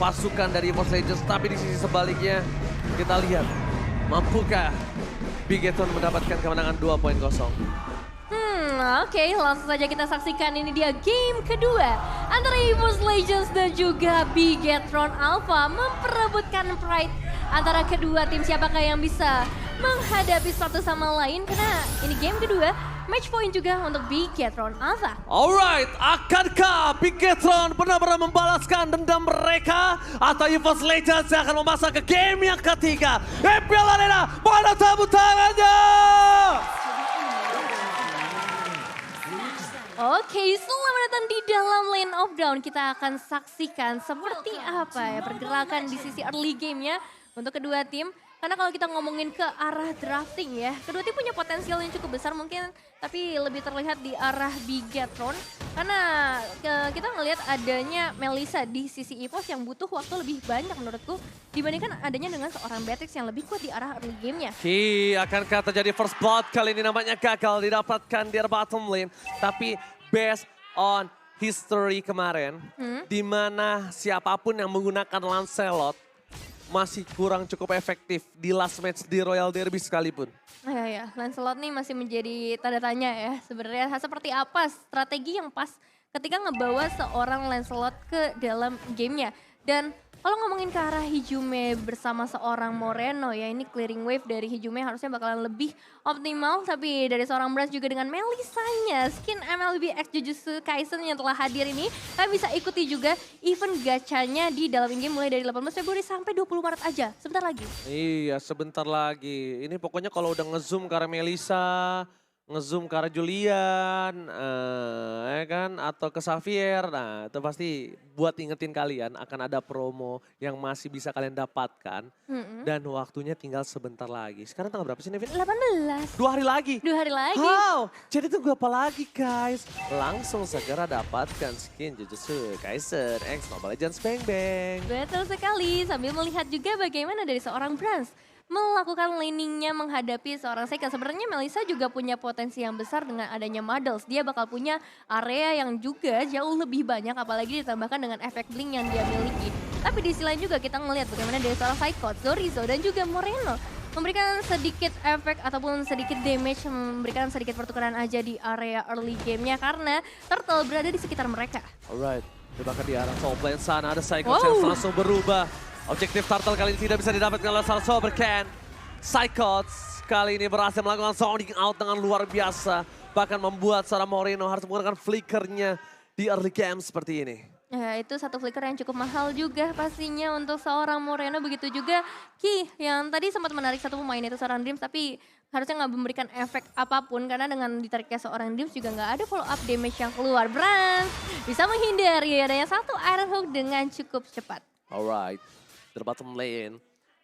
pasukan dari EVOS Legends. Tapi di sisi sebaliknya kita lihat mampukah Bigetron mendapatkan kemenangan 2-0. Oke, langsung saja kita saksikan ini dia game kedua antara EVOS Legends dan juga Bigetron Alpha memperebutkan pride antara kedua tim. Siapakah yang bisa menghadapi satu sama lain, karena ini game kedua. Match point juga untuk Bigetron Alpha. Alright, akankah Bigetron benar-benar membalaskan dendam mereka? Atau EVOS Legends yang akan memasak ke game yang ketiga? EPL Arena, mana tepuk tangannya? Oke, selamat datang di dalam Lane of Dawn. Kita akan saksikan seperti apa ya pergerakan di sisi early game-nya untuk kedua tim. Karena kalau kita ngomongin ke arah drafting ya, kedua tim punya potensial yang cukup besar mungkin, tapi lebih terlihat di arah Bigetron. Karena kita ngelihat adanya Melissa di sisi EVOS yang butuh waktu lebih banyak menurutku dibandingkan adanya dengan seorang Beatrix yang lebih kuat di arah early game-nya. Akankah terjadi first blood kali ini nampaknya gagal didapatkan di bottom lane. Tapi based on history kemarin, di mana siapapun yang menggunakan Lancelot masih kurang cukup efektif di last match di Royal Derby sekalipun. Ya, Lancelot nih masih menjadi tanda tanya ya. Sebenarnya seperti apa strategi yang pas ketika ngebawa seorang Lancelot ke dalam gamenya. Dan kalau ngomongin ke arah Hijume bersama seorang Moreno ya, ini clearing wave dari Hijume harusnya bakalan lebih optimal. Tapi dari seorang Brans juga dengan Melissanya, skin MLB X Jujutsu Kaisen yang telah hadir ini, kalian bisa ikuti juga event gachanya di dalam in-game mulai dari 18 Februari sampai 20 Maret aja, sebentar lagi. Iya, sebentar lagi. Ini pokoknya kalau udah nge-zoom ke arah Melissa, nge-zoom ke arah Julian, ya kan, atau ke Xavier, nah itu pasti buat ingetin kalian akan ada promo yang masih bisa kalian dapatkan. Dan waktunya tinggal sebentar lagi. Sekarang tanggal berapa sih, Nevin? 18. 2 hari lagi? 2 hari lagi. How? Jadi tunggu apa lagi, guys? Langsung segera dapatkan skin Jujutsu Kaisen X Mobile Legends Bang Bang. Betul sekali, sambil melihat juga bagaimana dari seorang Brans melakukan laningnya menghadapi seorang Seika. Sebenarnya Melissa juga punya potensi yang besar dengan adanya Muddles. Dia bakal punya area yang juga jauh lebih banyak, apalagi ditambahkan dengan efek blink yang dia miliki. Tapi di sisi lain juga kita ngelihat bagaimana dari seorang Psychot, Zorizo dan juga Moreno memberikan sedikit efek ataupun sedikit damage, memberikan sedikit pertukaran aja di area early game-nya karena Turtle berada di sekitar mereka. Alright, kita ke di arah top lane sana ada Psychot yang langsung berubah. Objektif Turtle kali ini tidak bisa didapatkan oleh salah Sober Ken. Psychot kali ini berhasil melakukan sounding out dengan luar biasa. Bahkan membuat seorang Moreno harus menggunakan flickernya di early game seperti ini. Ya, itu satu flicker yang cukup mahal juga pastinya untuk seorang Moreno. Begitu juga Ki yang tadi sempat menarik satu pemain itu seorang Dreams, tapi harusnya nggak memberikan efek apapun karena dengan ditariknya seorang Dreams juga nggak ada follow up damage yang keluar. Brans bisa menghindari adanya satu Iron Hook dengan cukup cepat. Alright, di bottom lane,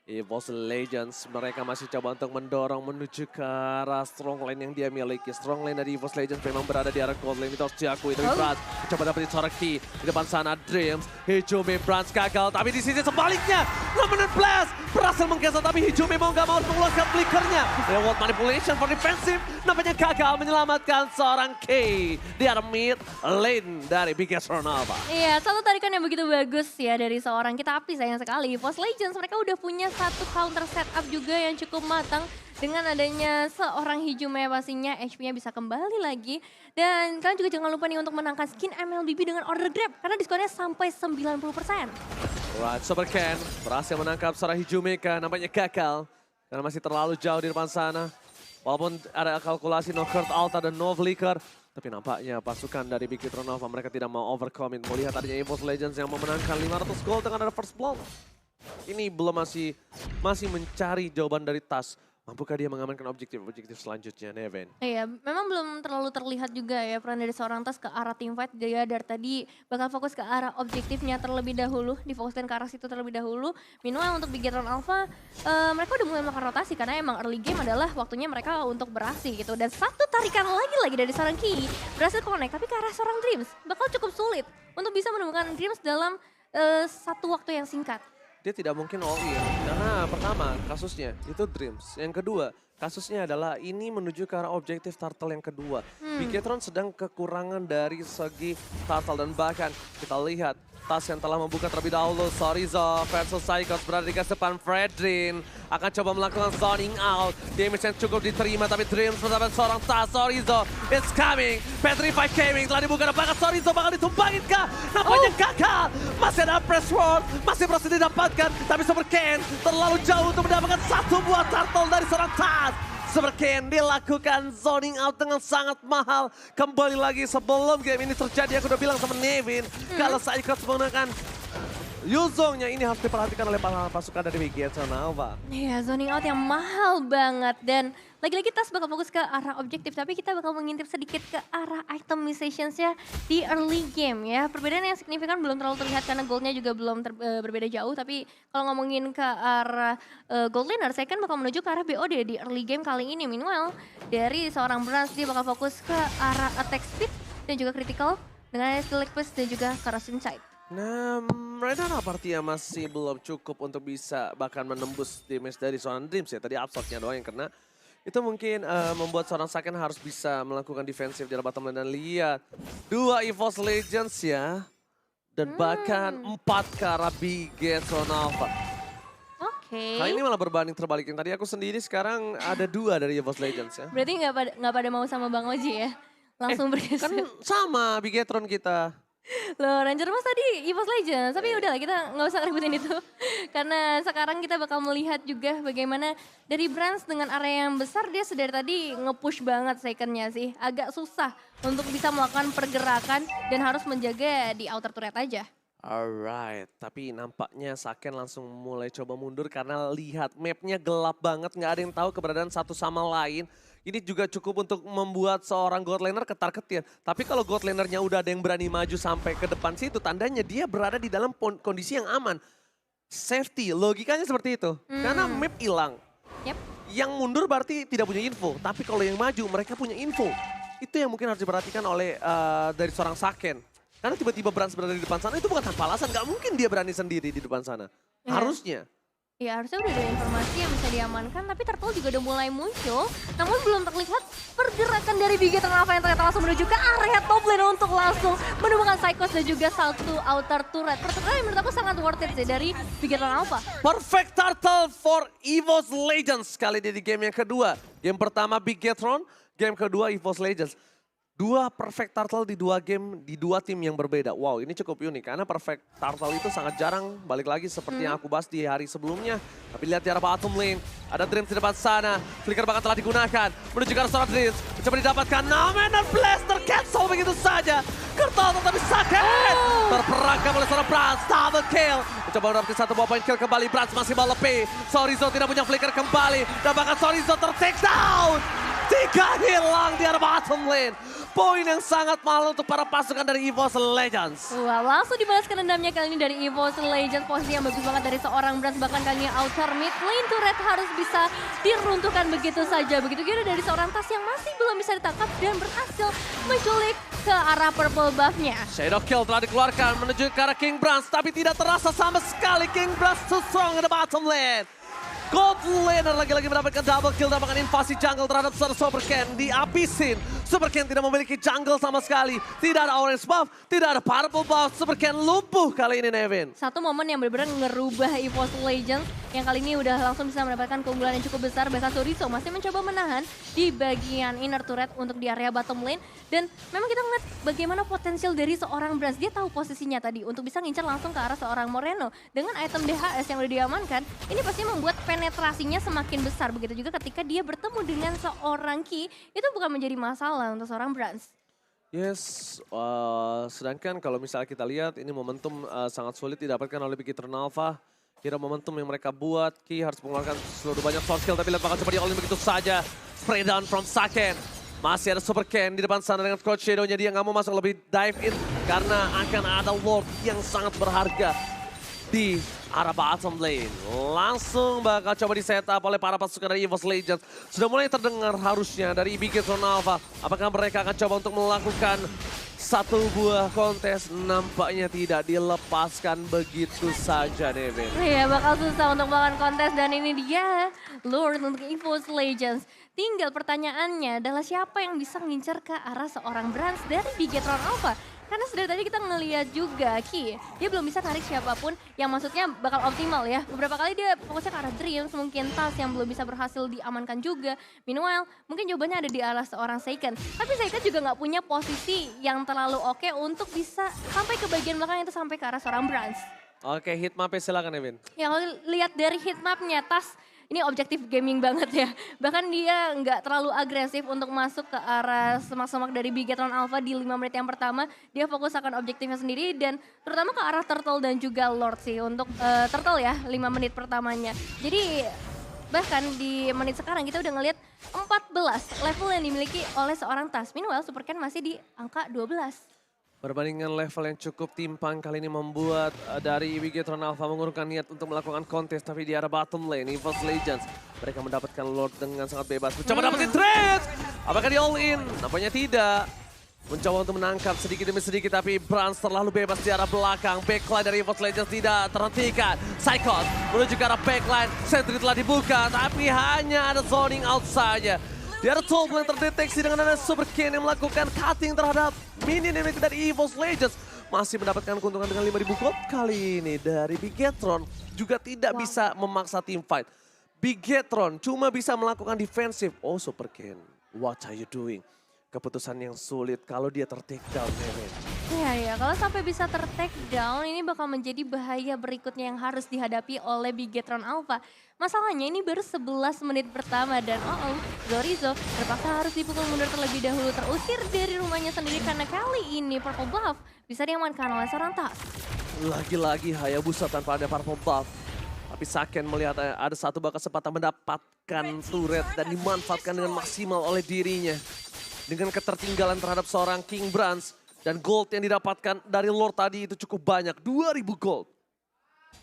EVOS Legends mereka masih coba untuk mendorong menuju ke arah strong lane yang dia miliki. Strong lane dari EVOS Legends memang berada di arah gold lane, itu harus diakui. Tapi Brans coba dapetin seorang key. Di depan sana Dreams, Hijume, Brans gagal. Tapi di sisi sebaliknya, Lemonade Blast berhasil menggeser. Tapi Hijume mau gak mau mengeluarkan flickernya. Reward manipulation for defensive, nampaknya gagal menyelamatkan seorang key di arah mid lane dari Bigetron Alpha. Iya, satu tarikan yang begitu bagus ya dari seorang kita, tapi sayang sekali EVOS Legends mereka udah punya satu counter setup juga yang cukup matang. Dengan adanya seorang Hijume pastinya HP-nya bisa kembali lagi. Dan kalian juga jangan lupa nih untuk menangkan skin MLBB dengan order grab karena diskonnya sampai 90%. Alright, Sober Ken berhasil menangkap seorang Hijume kan, nampaknya gagal. Karena masih terlalu jauh di depan sana. Walaupun ada kalkulasi no Kurt Alta dan no Flicker. Tapi nampaknya pasukan dari Bigetron Alpha mereka tidak mau overcommit. Melihat adanya EVOS Legends yang memenangkan 500 gold dengan ada first blood. Ini belum masih mencari jawaban dari Tas. Mampukah dia mengamankan objektif selanjutnya, Neven? Iya, memang belum terlalu terlihat juga ya peran dari seorang Tas ke arah teamfight. Dia dari tadi bakal fokus ke arah objektifnya terlebih dahulu, difokuskan ke arah situ terlebih dahulu. Meanwhile untuk Bigetron Alpha, mereka udah mulai melakukan rotasi karena emang early game adalah waktunya mereka untuk beraksi gitu. Dan satu tarikan lagi dari seorang Ki berhasil connect, tapi ke arah seorang Dreams bakal cukup sulit untuk bisa menemukan Dreams dalam satu waktu yang singkat. Dia tidak mungkin all in, karena pertama kasusnya itu Dreams. Yang kedua kasusnya adalah ini menuju ke arah objektif Turtle yang kedua. Bigetron sedang kekurangan dari segi Turtle dan bahkan kita lihat Tas yang telah membuka terlebih dahulu. Sorizo versus Psychos berada di garis depan. Fredrin akan coba melakukan zoning out. Damage yang cukup diterima tapi Dreams bersama seorang Tas. Sorizo, it's coming. Petrify Gaming telah dibuka dan bahkan Sorizo bakal ditumbangin kah? Nampaknya gagal. Masih ada press ward, masih berhasil didapatkan. Tapi Super Ken terlalu jauh untuk mendapatkan satu buah turtle dari seorang Tas. Super Ken dilakukan zoning out dengan sangat mahal. Kembali lagi sebelum game ini terjadi, aku udah bilang sama Nevin. Kalau Psychos menggunakan Yuzongnya ini harus diperhatikan oleh para pasukan dari Vigetron Alpha. Iya, zoning out yang mahal banget. Dan lagi-lagi Tas bakal fokus ke arah objektif, tapi kita bakal mengintip sedikit ke arah itemizationsnya di early game ya. Perbedaan yang signifikan belum terlalu terlihat karena goldnya juga belum berbeda jauh. Tapi kalau ngomongin ke arah gold laner, saya kan bakal menuju ke arah BOD di early game kali ini. Meanwhile, dari seorang Brans dia bakal fokus ke arah attack speed dan juga critical dengan Steelix Push dan juga Corrosion Sight. Nah, Renan Apartia masih belum cukup untuk bisa bahkan menembus damage dari seorang Dreams ya. Tadi absorb-nya doang yang kena. Itu mungkin membuat seorang Saken harus bisa melakukan defensif di bottom lane. Dan lihat, 2 EVOS Legends ya. Dan bahkan 4 ke arah Bigetron Alpha. Oke. Kali ini malah berbanding terbalikin. Tadi aku sendiri, sekarang ada 2 dari EVOS Legends ya. Berarti nggak pada mau sama Bang Oji ya? Langsung bergeser. Kan sama Bigetron kita. Loh, Ranger Mas tadi EVOS Legends, tapi udahlah kita nggak usah ributin itu. Karena sekarang kita bakal melihat juga bagaimana dari Brans dengan area yang besar dia sedari tadi nge-push banget secondnya sih. Agak susah untuk bisa melakukan pergerakan dan harus menjaga di outer turret aja. Alright, tapi nampaknya Saken langsung mulai coba mundur karena lihat mapnya gelap banget, nggak ada yang tahu keberadaan satu sama lain. Ini juga cukup untuk membuat seorang God Laner ketar-ketir. Tapi kalau God Lanernya udah ada yang berani maju sampai ke depan situ, tandanya dia berada di dalam kondisi yang aman. Safety, logikanya seperti itu. Karena map hilang. Yep. Yang mundur berarti tidak punya info, tapi kalau yang maju mereka punya info. Itu yang mungkin harus diperhatikan oleh dari seorang Saken. Karena tiba-tiba Brans berada di depan sana itu bukan tanpa alasan, gak mungkin dia berani sendiri di depan sana. Harusnya. Ya harusnya udah ada informasi yang bisa diamankan, tapi Turtle juga udah mulai muncul. Namun belum terlihat pergerakan dari Bigetron Alpha yang ternyata langsung menuju ke area top lane untuk langsung menemukan Psychos dan juga satu outer turret. Pertukaran yang menurut aku sangat worth it sih dari Bigetron Alpha. Perfect Turtle for EVOS Legends kali ini di game yang kedua. Game pertama Bigetron, game kedua EVOS Legends. 2 perfect turtle di 2 game, di 2 tim yang berbeda. Wow, ini cukup unik karena perfect turtle itu sangat jarang. Balik lagi seperti yang aku bahas di hari sebelumnya. Tapi lihat di arah bottom lane, ada Dreams di depan sana. Flicker bakal telah digunakan, menuju ke arah seorang Dreams. Mencoba didapatkan, Namen dan Blaster cancel begitu saja. Kertal tapi sakit. Terperangkap oleh seorang Brans, double kill. Mencoba mendapatkan 1 buah point kill kembali, Brans masih melepi. Sorizo tidak punya flicker kembali. Dan bahkan Sorizo ter-take down. 3 hilang di arah bottom lane. Poin yang sangat mahal untuk para pasukan dari EVOS Legends. Wah, langsung dibalaskan dendamnya kali ini dari EVOS Legends. Posisi yang bagus banget dari seorang Brans, bahkan kali ini outer mid lane turret harus bisa diruntuhkan begitu saja. Begitu juga dari seorang Tas yang masih belum bisa ditangkap dan berhasil menculik ke arah purple buff-nya. Shadow Kill telah dikeluarkan menuju ke arah King Brans, tapi tidak terasa sama sekali King Brans too strong in the bottom lane. God Laner lagi-lagi mendapatkan double kill dan bahkan invasi jungle terhadap Super Ken dihabisin. Super Ken tidak memiliki jungle sama sekali. Tidak ada orange buff, tidak ada purple buff. Super Ken lumpuh kali ini, Nevin. Satu momen yang benar-benar ngerubah EVOS Legends yang kali ini udah langsung bisa mendapatkan keunggulan yang cukup besar. Bahkan Sorizo masih mencoba menahan di bagian inner turret untuk di area bottom lane. Dan memang kita ngeliat bagaimana potensial dari seorang Brans. Dia tahu posisinya tadi untuk bisa ngincar langsung ke arah seorang Moreno. Dengan item DHS yang udah diamankan, ini pasti membuat penetrasinya semakin besar. Begitu juga ketika dia bertemu dengan seorang Ki, itu bukan menjadi masalah untuk seorang Brans. Yes, sedangkan kalau misalnya kita lihat ini momentum sangat sulit didapatkan oleh Bigetron Alpha. Kira momentum yang mereka buat, Ki harus mengeluarkan seluruh banyak source skill, tapi lihat bakal coba di-all-in begitu saja. Spray down from Saken. Masih ada Super Ken di depan sana dengan Squad Shadow-nya, dia nggak mau masuk lebih dive in karena akan ada Lord yang sangat berharga di arah bottom lane. Langsung bakal coba di setup oleh para pasukan dari EVOS Legends. Sudah mulai terdengar harusnya dari Bigetron Alpha. Apakah mereka akan coba untuk melakukan satu buah kontes? Nampaknya tidak dilepaskan begitu saja, Nevin. Iya, bakal susah untuk melakukan kontes dan ini dia Lord untuk EVOS Legends. Tinggal pertanyaannya adalah siapa yang bisa ngincar ke arah seorang Brans dari Bigetron Alpha. Karena dari tadi kita ngeliat juga Ki, dia belum bisa tarik siapapun yang maksudnya bakal optimal ya. Beberapa kali dia fokusnya ke arah Dreams, mungkin Tas yang belum bisa berhasil diamankan juga. Meanwhile, mungkin jawabannya ada di arah seorang Seiken. Tapi Seiken juga nggak punya posisi yang terlalu oke untuk bisa sampai ke bagian belakang itu sampai ke arah seorang Brans. Oke, hitmapnya silakan Evin. Ya kalau lihat dari hitmapnya Tas, ini objektif gaming banget ya. Bahkan dia nggak terlalu agresif untuk masuk ke arah semak-semak dari Bigetron Alpha di 5 menit yang pertama. Dia fokus akan objektifnya sendiri dan terutama ke arah Turtle dan juga Lord sih untuk Turtle ya 5 menit pertamanya. Jadi bahkan di menit sekarang kita udah ngelihat 14 level yang dimiliki oleh seorang Tas. Meanwhile Super Ken masih di angka 12. Perbandingan level yang cukup timpang kali ini membuat dari Bigetron Alpha mengurungkan niat untuk melakukan kontes, tapi di arah bottom lane, EVOS Legends. Mereka mendapatkan Lord dengan sangat bebas. Mencoba dapetin trade! Apakah di all in? Nampaknya tidak. Mencoba untuk menangkap sedikit demi sedikit, tapi Brans terlalu bebas di arah belakang. Backline dari EVOS Legends tidak terhentikan. Psychos menuju ke arah backline. Sentry telah dibuka, tapi hanya ada zoning out saja. Di arah top lane terdeteksi dengan ada Super Ken yang melakukan cutting terhadap minion dari EVOS Legends. Masih mendapatkan keuntungan dengan 5.000 gold kali ini dari Bigetron. Juga tidak bisa memaksa team fight. Bigetron cuma bisa melakukan defensif. Oh Super Ken, what are you doing? Keputusan yang sulit kalau dia ter-take down, Nevin. Iya, kalau sampai bisa ter-take down ini bakal menjadi bahaya berikutnya yang harus dihadapi oleh Bigetron Alpha. Masalahnya ini baru 11 menit pertama dan Zorizo terpaksa harus dipukul mundur terlebih dahulu, terusir dari rumahnya sendiri karena kali ini Purple Buff bisa diamankan oleh seorang Tas. Lagi-lagi Hayabusa tanpa ada Purple Buff. Tapi Saken melihat ada satu kesempatan mendapatkan turret dan dimanfaatkan dengan maksimal oleh dirinya. Dengan ketertinggalan terhadap seorang King Brans dan gold yang didapatkan dari Lord tadi itu cukup banyak, 2.000 gold.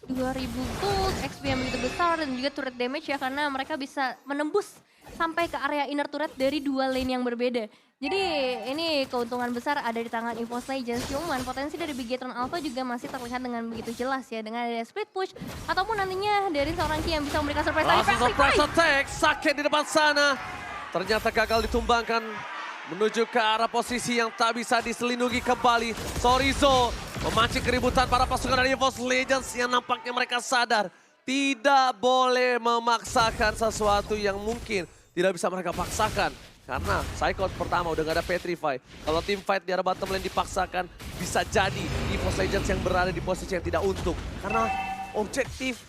2.000 gold, XP yang begitu besar dan juga turret damage ya karena mereka bisa menembus sampai ke area inner turret dari dua lane yang berbeda. Jadi ini keuntungan besar ada di tangan EVOS Legends, cuman potensi dari Bigetron Alpha juga masih terlihat dengan begitu jelas ya dengan ada split push ataupun nantinya dari seorang Ki yang bisa memberikan surprise. Langsung surprise attack, Saken di depan sana. Ternyata gagal ditumbangkan menuju ke arah posisi yang tak bisa diselindungi kembali. Zorizo memancing keributan para pasukan dari EVOS Legends yang nampaknya mereka sadar tidak boleh memaksakan sesuatu yang mungkin tidak bisa mereka paksakan. Karena Psychot pertama udah gak ada Petrify. Kalau team fight di arah bottom lane dipaksakan, bisa jadi EVOS Legends yang berada di posisi yang tidak untung. Karena objektif.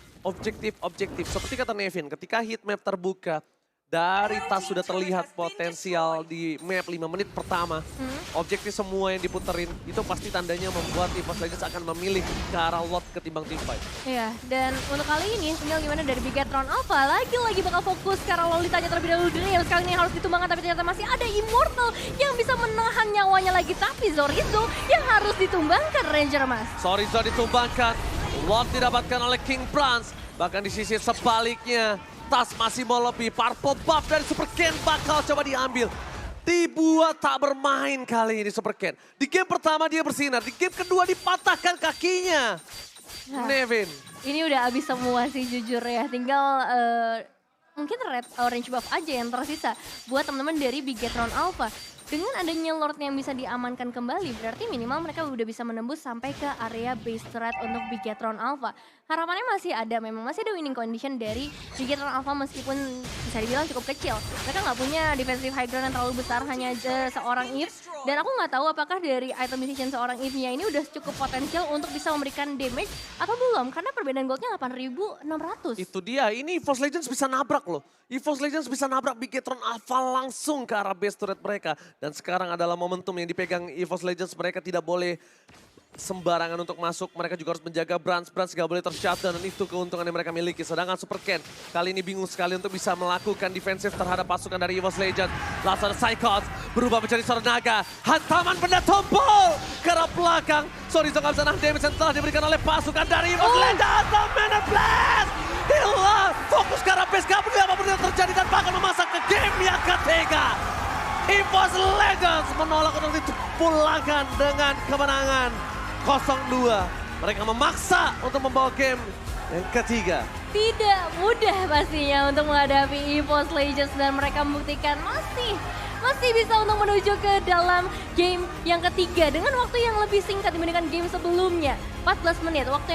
Seperti kata Nevin, ketika heat map terbuka, dari Tas sudah terlihat potensial di map 5 menit pertama. Objektif semua yang diputerin, itu pasti tandanya membuat EVOS Legends akan memilih ke arah lot ketimbang team fight. Iya, dan untuk kali ini tinggal gimana dari Bigetron Alpha, lagi-lagi bakal fokus ke arah Lolitanya terlebih dahulu. Yang sekali ini harus ditumbangkan, tapi ternyata masih ada Immortal yang bisa menahan nyawanya lagi. Tapi Zorizo yang harus ditumbangkan Ranger Mas. Zorizo ditumbangkan, lot didapatkan oleh King Brans. Bahkan di sisi sebaliknya, Tas masih mau lebih. Purple Buff dari Super Ken bakal coba diambil. Dibuat tak bermain kali ini Super Ken. Di game pertama dia bersinar, di game kedua dipatahkan kakinya. Nah, Nevin. Ini udah habis semua sih jujur ya. Tinggal mungkin red orange buff aja yang tersisa buat teman-teman dari Bigetron Alpha. Dengan adanya Lord yang bisa diamankan kembali, berarti minimal mereka udah bisa menembus sampai ke area base turret untuk Bigetron Alpha. Harapannya masih ada, memang masih ada winning condition dari Bigetron Alpha meskipun bisa dibilang cukup kecil. Mereka nggak punya defensive high ground yang terlalu besar, hanya seorang Eve. Dan aku nggak tahu apakah dari item decision seorang Eve-nya ini udah cukup potensial untuk bisa memberikan damage atau belum. Karena perbedaan goldnya 8.600. Itu dia, ini EVOS Legends bisa nabrak loh. EVOS Legends bisa nabrak Bigetron Alpha langsung ke arah base turret mereka. Dan sekarang adalah momentum yang dipegang EVOS Legends. Mereka tidak boleh sembarangan untuk masuk. Mereka juga harus menjaga Brans. Brans gak boleh tershutdown dan itu keuntungan yang mereka miliki. Sedangkan Super Ken kali ini bingung sekali untuk bisa melakukan defensif terhadap pasukan dari EVOS Legends. Langsung ada Psychos berubah menjadi seorang naga. Hantaman benda tombol ke arah belakang. Zorizo gak bisa nahan damage yang telah diberikan oleh pasukan dari EVOS Legends. Mana Blast! Hilang! Fokus ke arah base, gak peduli apapun yang terjadi dan bahkan memasak ke game yang ketiga. EVOS Legends menolak untuk dipulangkan dengan kemenangan 0-2. Mereka memaksa untuk membawa game yang ketiga. Tidak mudah pastinya untuk menghadapi EVOS Legends dan mereka membuktikan masih masih bisa untuk menuju ke dalam game yang ketiga dengan waktu yang lebih singkat dibandingkan game sebelumnya. 14 menit, waktu yang